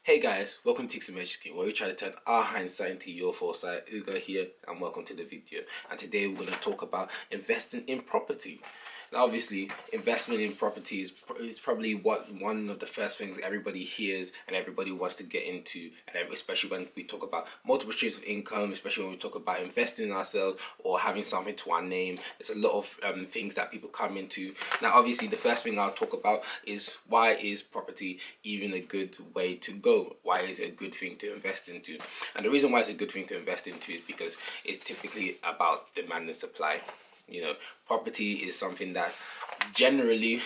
Hey guys, welcome to Tickzon, where we try to turn our hindsight into your foresight. Ugo here, and welcome to the video. And today we're going to talk about investing in property. Now, obviously, investment in property is probably one of the first things everybody hears and everybody wants to get into, and especially when we talk about multiple streams of income, especially when we talk about investing in ourselves or having something to our name. There's a lot of things that people come into. Now, obviously, the first thing I'll talk about is why is property even a good way to go? Why is it a good thing to invest into? And the reason why it's a good thing to invest into is because it's typically about demand and supply. You know, property is something that generally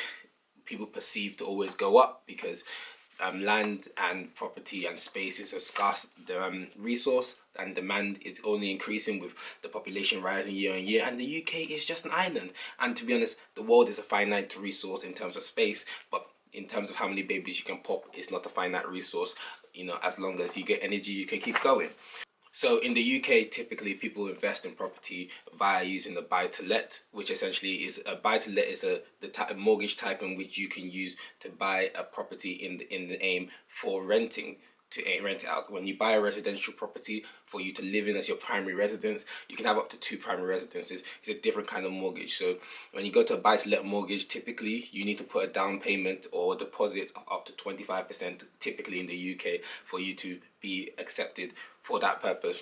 people perceive to always go up because land and property and space is a scarce resource, and demand is only increasing with the population rising year on year, and the UK is just an island. And to be honest, the world is a finite resource in terms of space, but in terms of how many babies you can pop, it's not a finite resource. You know, as long as you get energy, you can keep going. So in the UK, typically people invest in property via using the buy-to-let, which essentially is a buy-to-let is the type of mortgage type in which you can use to buy a property in the aim for renting, to rent it out. When you buy a residential property for you to live in as your primary residence, you can have up to 2 primary residences. It's a different kind of mortgage. So when you go to a buy-to-let mortgage, typically you need to put a down payment or a deposit of up to 25%, typically in the UK, for you to be accepted for that purpose.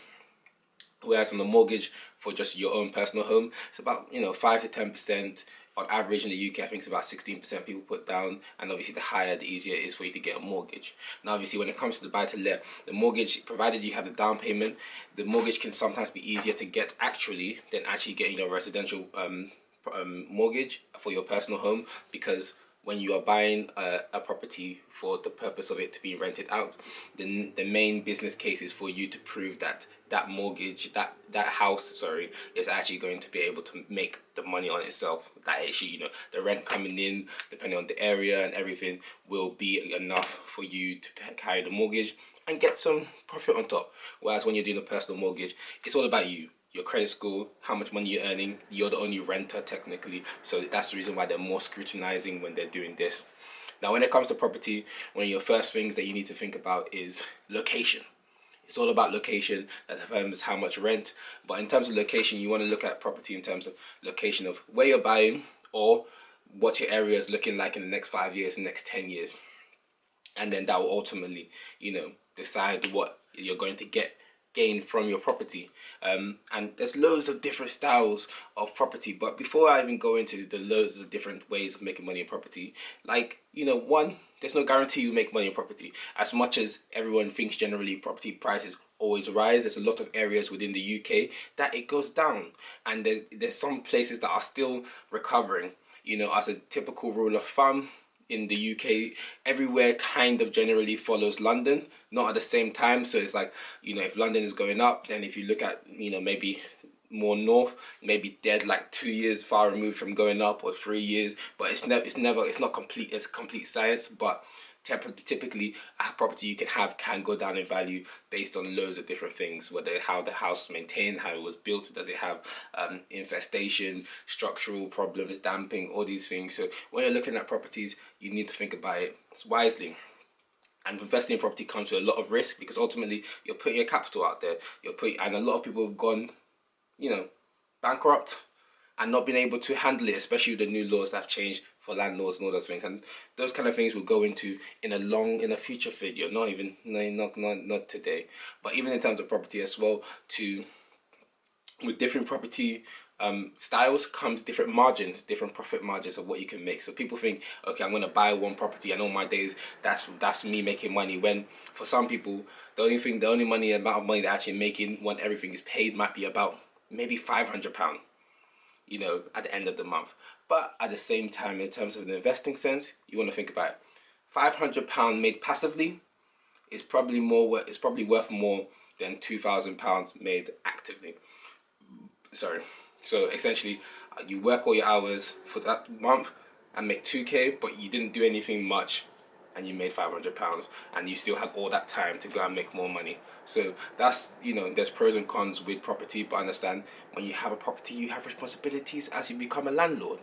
Whereas on the mortgage for just your own personal home, it's about 5 to 10%. On average in the UK, I think it's about 16% people put down, and obviously the higher, the easier it is for you to get a mortgage. Now, obviously, when it comes to the buy-to-let, the mortgage, provided you have the down payment, the mortgage can sometimes be easier to get actually than actually getting your residential mortgage for your personal home, because when you are buying a property for the purpose of it to be rented out, then the main business case is for you to prove that that mortgage, that house, sorry, is actually going to be able to make the money on itself. That actually, the rent coming in, depending on the area and everything, will be enough for you to carry the mortgage and get some profit on top. Whereas when you're doing a personal mortgage, it's all about you. Your credit score, how much money you're earning. You're the only renter technically, so that's the reason why they're more scrutinizing when they're doing this. Now, when it comes to property, one of your first things that you need to think about is location. It's all about location that determines how much rent. But in terms of location, you want to look at property in terms of location of where you're buying or what your area is looking like in the next 5 years, next 10 years. And then that will ultimately, decide what you're going to gain from your property. And there's loads of different styles of property, but before I even go into the loads of different ways of making money in property, one, there's no guarantee you make money in property. As much as everyone thinks generally property prices always rise, there's a lot of areas within the UK that it goes down, and there's some places that are still recovering. As a typical rule of thumb, in the UK, everywhere kind of generally follows London, not at the same time. So it's like, if London is going up, then if you look at, maybe more north, maybe they're like 2 years far removed from going up, or 3 years, but it's not complete, it's complete science. But typically a property you can go down in value based on loads of different things, whether how the house was maintained, how it was built, does it have infestation, structural problems, damping, all these things. So when you're looking at properties, you need to think about it wisely. And investing in property comes with a lot of risk, because ultimately you're putting your capital out there, and a lot of people have gone bankrupt and not been able to handle it, especially with the new laws that have changed for landlords and all those things. And those kind of things we'll go into in a future video, not today. But even in terms of property as well, with different property styles comes different margins, different profit margins of what you can make. So people think, okay, I'm going to buy one property and all my days that's me making money, when for some people the only amount of money they're actually making when everything is paid might be about maybe £500, at the end of the month. But at the same time, in terms of an investing sense, you want to think about it. £500 made passively is probably worth more than £2,000 made actively. Sorry. So essentially, you work all your hours for that month and make 2k, but you didn't do anything much, and you made £500, and you still have all that time to go and make more money. So that's, there's pros and cons with property, but understand, when you have a property, you have responsibilities as you become a landlord.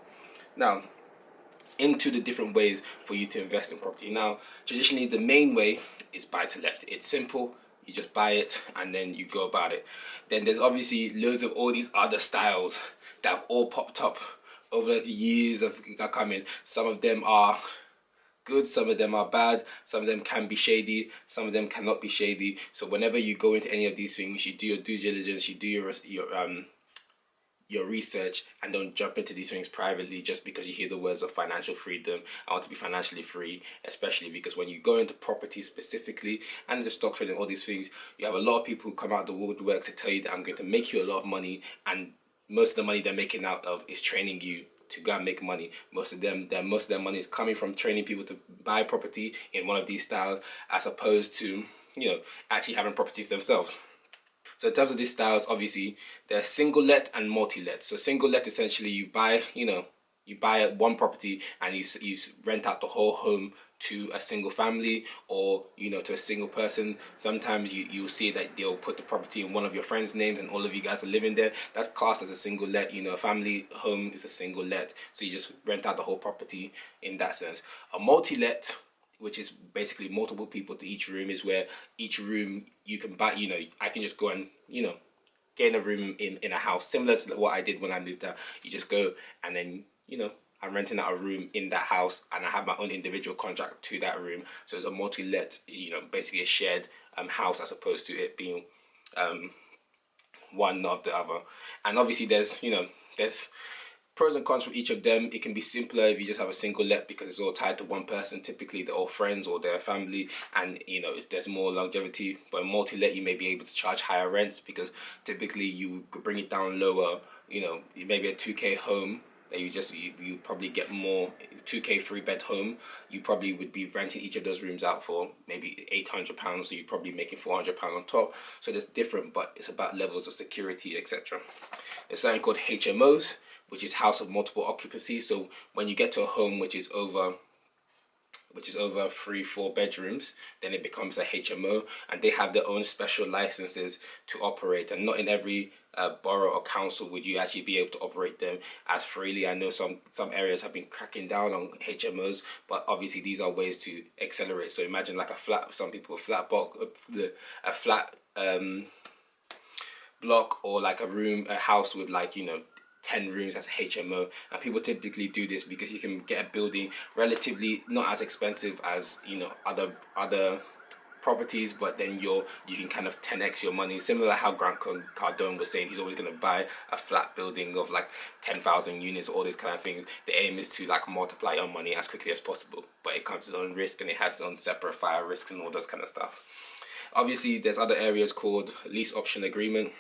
Now, into the different ways for you to invest in property. Now, traditionally, the main way is buy to let. It's simple. You just buy it and then you go about it. Then there's obviously loads of all these other styles that have all popped up over the years of coming. Some of them are good, some of them are bad, some of them can be shady, some of them cannot be shady. So whenever you go into any of these things, you do your due diligence, you do your research, and don't jump into these things privately just because you hear the words of financial freedom. I want to be financially free, especially because when you go into property specifically and the stock trading, all these things, you have a lot of people who come out of the woodwork to tell you that I'm going to make you a lot of money, and most of the money they're making out of is training you to go and make money. Most of their money is coming from training people to buy property in one of these styles, as opposed to, you know, actually having properties themselves. So in terms of these styles, obviously there's single let and multi let. So single let, essentially you buy, you buy one property and you rent out the whole home to a single family, or to a single person. Sometimes you'll see that they'll put the property in one of your friends' names and all of you guys are living there. That's classed as a single let. A family home is a single let, so you just rent out the whole property in that sense. A multi let, which is basically multiple people to each room, is where each room you can buy, I can just go and get in a room in a house, similar to what I did when I moved out. You just go and then I'm renting out a room in that house, and I have my own individual contract to that room. So it's a multi-let, basically a shared house, as opposed to it being one of the other. And obviously there's pros and cons for each of them. It can be simpler if you just have a single let because it's all tied to one person. Typically they're all friends or their family, and there's more longevity. But multi-let, you may be able to charge higher rents because typically you could bring it down lower. Maybe a 2K home that you probably get more. 2K 3-bed home, you probably would be renting each of those rooms out for maybe £800, so you're probably making £400 on top. So that's different, but it's about levels of security, etc. There's something called HMOs, which is house of multiple occupancy. So when you get to a home which is over 3-4 bedrooms, then it becomes a HMO, and they have their own special licenses to operate, and not in every borough or council would you actually be able to operate them as freely. I know some areas have been cracking down on HMOs, but obviously these are ways to accelerate. So imagine like a flat, some people a flat block, or like a house with 10 rooms as a HMO, and people typically do this because you can get a building relatively not as expensive as other properties, but then you can kind of 10x your money, similar to how Grant Cardone was saying he's always going to buy a flat building of 10,000 units, all these kind of things. The aim is to multiply your money as quickly as possible, but it comes with its own risk, and it has its own separate fire risks and all those kind of stuff. Obviously there's other areas called lease option agreement.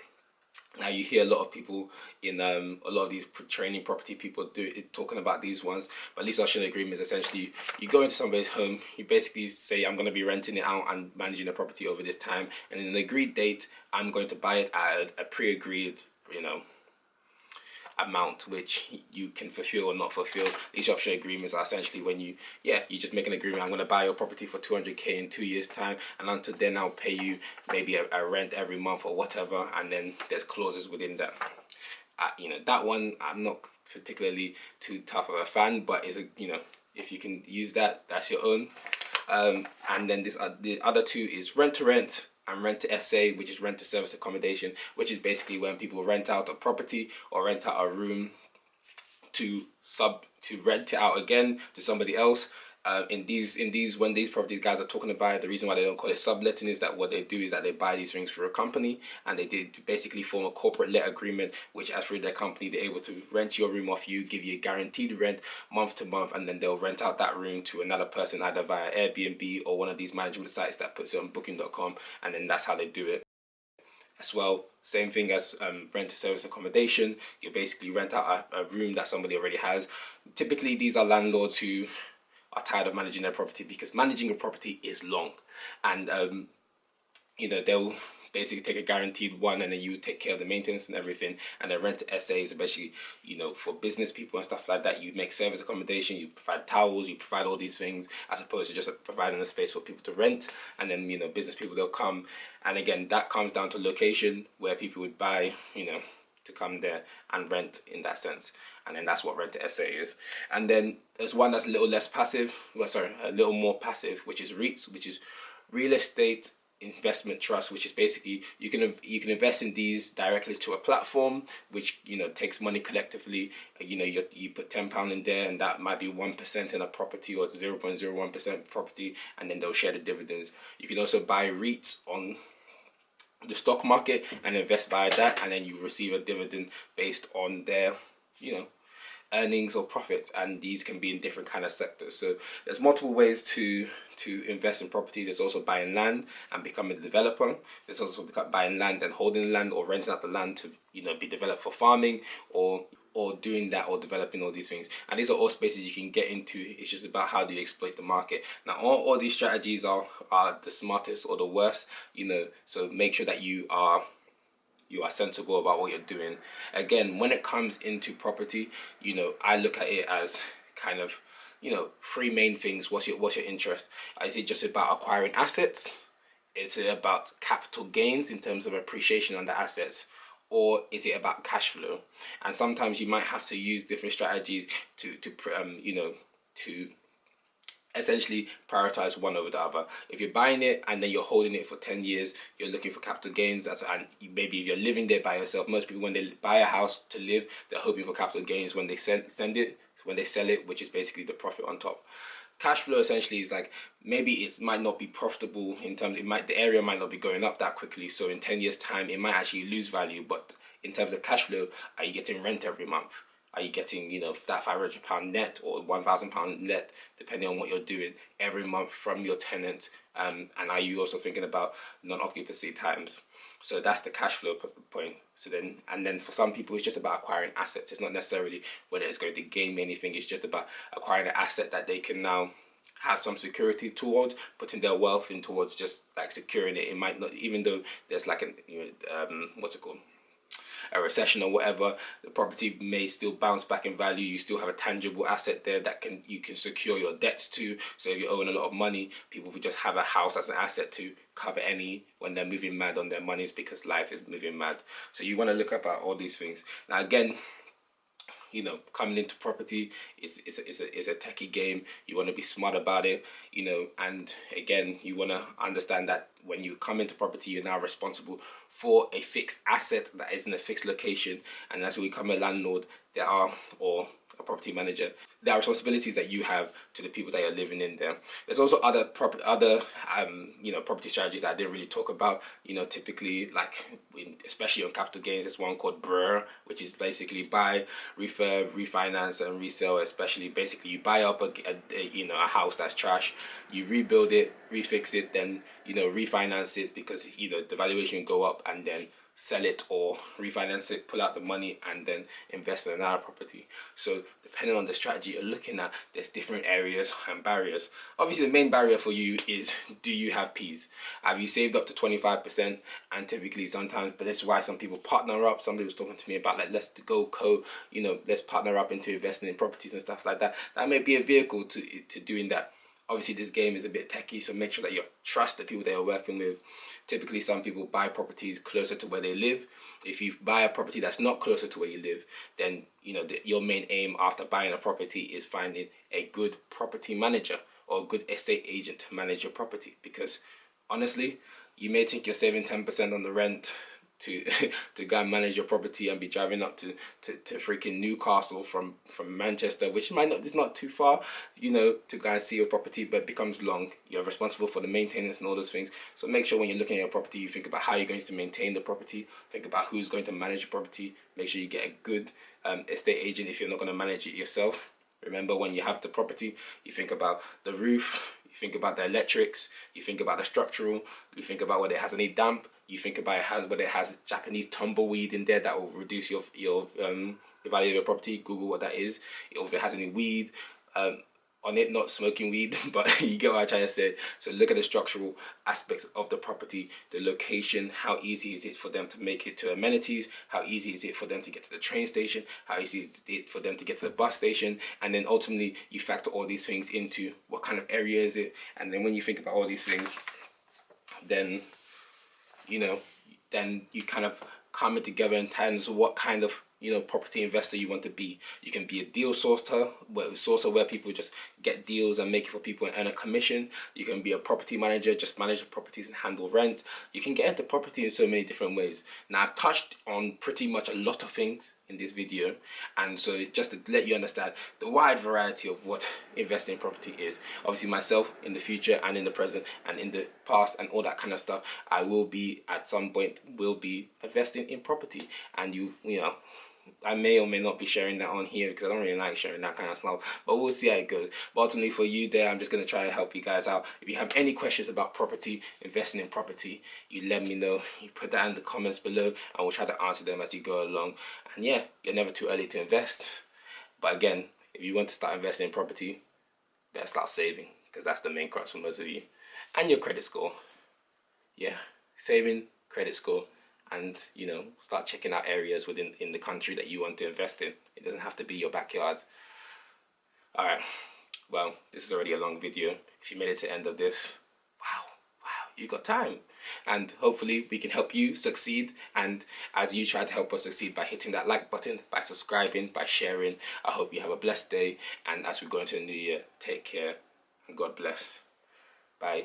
Now you hear a lot of people in a lot of these training property people talking about these ones, but lease option agreement is essentially you go into somebody's home, you basically say I'm going to be renting it out and managing the property over this time, and in an agreed date I'm going to buy it at a pre-agreed amount which you can fulfill or not fulfill. These option agreements are essentially when you just make an agreement. I'm going to buy your property for 200k in 2 years time, and until then I'll pay you maybe a rent every month or whatever, and then there's clauses within that. That one I'm not particularly too tough of a fan, but if you can use that, that's your own. And then the other two is rent to rent and rent to SA, which is rent to service accommodation, which is basically when people rent out a property or rent out a room to rent it out again to somebody else. When these properties guys are talking about it, the reason why they don't call it subletting is that what they do is that they buy these things for a company, and they basically form a corporate let agreement, which as for their company, they're able to rent your room off you, give you a guaranteed rent month to month, and then they'll rent out that room to another person either via Airbnb or one of these management sites that puts it on booking.com, and then that's how they do it. As well, same thing as rent to service accommodation. You basically rent out a room that somebody already has. Typically these are landlords who are tired of managing their property, because managing a property is long, and they'll basically take a guaranteed one, and then you take care of the maintenance and everything. And then rent to SA is especially for business people and stuff like that. You make service accommodation, you provide towels, you provide all these things, as opposed to just providing a space for people to rent. And then business people, they'll come, and again that comes down to location where people would buy to come there and rent in that sense. And then that's what rent to SA is. And then there's one that's a little less passive, a little more passive, which is REITs, which is real estate investment trust, which is basically you can invest in these directly to a platform which takes money collectively. You put £10 in there, and that might be 1% in a property or 0.01% property, and then they'll share the dividends. You can also buy REITs on the stock market and invest via that, and then you receive a dividend based on their earnings or profits, and these can be in different kind of sectors. So there's multiple ways to invest in property. There's also buying land and becoming a developer. There's also buying land and holding land, or renting out the land to be developed for farming, or doing that, or developing all these things. And these are all spaces you can get into. It's just about how do you exploit the market. Now all these strategies are the smartest or the worst, so make sure that you are sensible about what you're doing. Again, when it comes into property, I look at it as kind of, three main things. What's your interest? Is it just about acquiring assets? Is it about capital gains in terms of appreciation on the assets? Or is it about cash flow? And sometimes you might have to use different strategies to essentially prioritize one over the other. If you're buying it and then you're holding it for 10 years, you're looking for capital gains. And maybe if you're living there by yourself, most people when they buy a house to live, they're hoping for capital gains when they sell it, which is basically the profit on top. Cash flow essentially is like, maybe it might not be profitable in terms, the area might not be going up that quickly. So in 10 years time, it might actually lose value. But in terms of cash flow, are you getting rent every month? Are you getting, that £500 net or £1,000 net, depending on what you're doing every month from your tenant? And are you also thinking about non-occupancy times? So that's the cash flow point. So then for some people, it's just about acquiring assets. It's not necessarily whether it's going to gain anything. It's just about acquiring an asset that they can now have some security towards, putting their wealth in towards just like securing it. It might not, even though there's like a recession or whatever, the property may still bounce back in value. You still have a tangible asset there that you can secure your debts to. So if you own a lot of money, people will just have a house as an asset to cover any when they're moving mad on their monies, because life is moving mad. So you want to look about all these things. Now again, coming into property is a techie game. You want to be smart about it, and again, you want to understand that when you come into property, you're now responsible for a fixed asset that is in a fixed location. And as we become a landlord, or a property manager, there are responsibilities that you have to the people that you're living in there. There's also other property strategies that I didn't really talk about. Typically, especially on capital gains, there's one called BRRR, which is basically buy, refurb, refinance, and resell. Especially, basically, you buy up a house that's trash, you rebuild it, refix it, then refinance it, because the valuation will go up, and then sell it or refinance it, pull out the money, and then invest in another property. So depending on the strategy you're looking at, there's different areas and barriers. Obviously the main barrier for you is, do you have P's? Have you saved up to 25%? And typically sometimes, but that's why some people partner up. Somebody was talking to me about let's go let's partner up into investing in properties and stuff like that. That may be a vehicle to doing that. Obviously this game is a bit techy, so make sure that you trust the people that you're working with. Typically some people buy properties closer to where they live. If you buy a property that's not closer to where you live, then your main aim after buying a property is finding a good property manager or a good estate agent to manage your property. Because honestly, you may think you're saving 10% on the rent to go and manage your property and be driving up to freaking Newcastle from Manchester, which it's not too far, to go and see your property, but it becomes long. You're responsible for the maintenance and all those things. So make sure when you're looking at your property, you think about how you're going to maintain the property, think about who's going to manage your property, make sure you get a good estate agent if you're not going to manage it yourself. Remember, when you have the property, you think about the roof, you think about the electrics, you think about the structural, you think about whether it has any damp, you think about whether it has Japanese tumbleweed in there that will reduce the value of your property. Google what that is. Or if it has any weed on it, not smoking weed, but you get what I'm trying to say. So look at the structural aspects of the property, the location, how easy is it for them to make it to amenities, how easy is it for them to get to the train station, how easy is it for them to get to the bus station, and then ultimately you factor all these things into what kind of area is it. And then when you think about all these things, then then you kind of come it together in terms of what kind of property investor you want to be. You can be a deal sourcer where people just get deals and make it for people and earn a commission. You can be a property manager, just manage the properties and handle rent. You can get into property in so many different ways. Now, I've touched on pretty much a lot of things in this video, and so just to let you understand the wide variety of what investing in property is. Obviously, myself in the future and in the present and in the past and all that kind of stuff, I will be at some point investing in property, and I may or may not be sharing that on here because I don't really like sharing that kind of stuff, but we'll see how it goes. But ultimately for you there, I'm just going to try and help you guys out. If you have any questions about property, investing in property, you let me know. You put that in the comments below and we'll try to answer them as you go along. And yeah, you're never too early to invest. But again, if you want to start investing in property, better start saving, because that's the main crux for most of you. And your credit score. Yeah, saving, credit score, and start checking out areas in the country that you want to invest in. It doesn't have to be your backyard. All right, well, this is already a long video. If you made it to the end of this, wow, you got time. And hopefully we can help you succeed, and as you try to help us succeed by hitting that like button, by subscribing, by sharing. I hope you have a blessed day, and as we go into the new year, take care and God bless. Bye.